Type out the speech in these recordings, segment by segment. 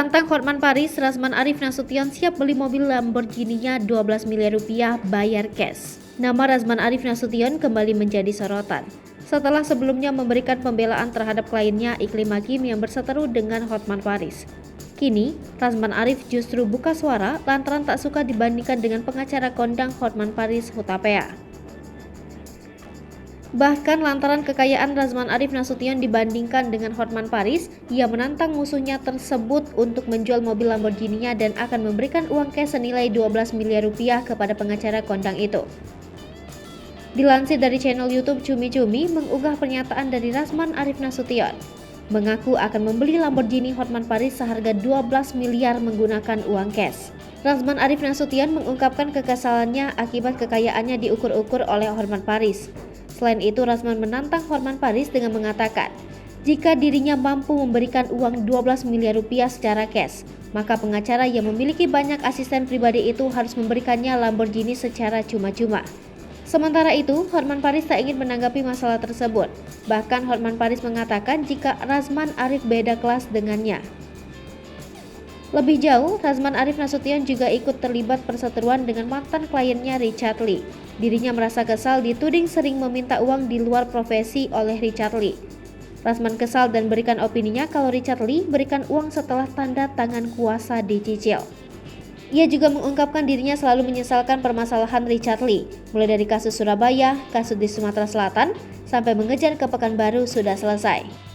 Terantang Hotman Paris, Razman Arif Nasution siap beli mobil Lamborghini-nya 12 miliar rupiah bayar cash. Nama Razman Arif Nasution kembali menjadi sorotan setelah sebelumnya memberikan pembelaan terhadap kliennya Iklim Hakim yang berseteru dengan Hotman Paris. Kini, Razman Arif justru buka suara lantaran tak suka dibandingkan dengan pengacara kondang Hotman Paris Hutapea. Bahkan lantaran kekayaan Razman Arif Nasution dibandingkan dengan Hotman Paris, ia menantang musuhnya tersebut untuk menjual mobil Lamborghini-nya dan akan memberikan uang cash senilai 12 miliar rupiah kepada pengacara kondang itu. Dilansir dari channel YouTube Cumi Cumi mengunggah pernyataan dari Razman Arif Nasution, mengaku akan membeli Lamborghini Hotman Paris seharga 12 miliar menggunakan uang cash. Razman Arif Nasution mengungkapkan kekesalannya akibat kekayaannya diukur-ukur oleh Hotman Paris. Selain itu, Razman menantang Hotman Paris dengan mengatakan, jika dirinya mampu memberikan uang 12 miliar rupiah secara cash, maka pengacara yang memiliki banyak asisten pribadi itu harus memberikannya Lamborghini secara cuma-cuma. Sementara itu, Hotman Paris tak ingin menanggapi masalah tersebut. Bahkan Hotman Paris mengatakan jika Razman Arif beda kelas dengannya. Lebih jauh, Razman Arif Nasution juga ikut terlibat perseteruan dengan mantan kliennya Richard Lee. Dirinya merasa kesal dituding sering meminta uang di luar profesi oleh Richard Lee. Razman kesal dan berikan opininya kalau Richard Lee berikan uang setelah tanda tangan kuasa dicicil. Ia juga mengungkapkan dirinya selalu menyesalkan permasalahan Richard Lee, mulai dari kasus Surabaya, kasus di Sumatera Selatan, sampai mengejar ke Pekanbaru sudah selesai.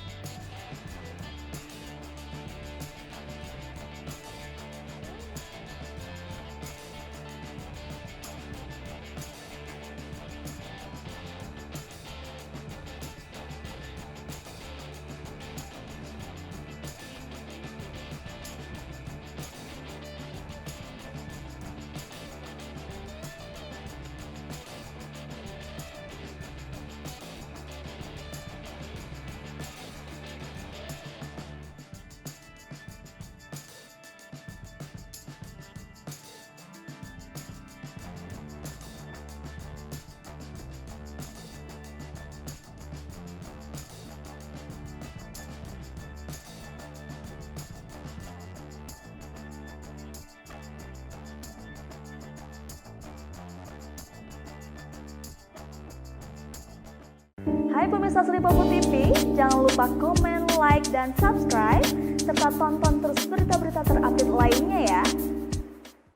Hai pemirsa Sri Popo TV, jangan lupa komen, like, dan subscribe, serta tonton terus berita-berita terupdate lainnya ya.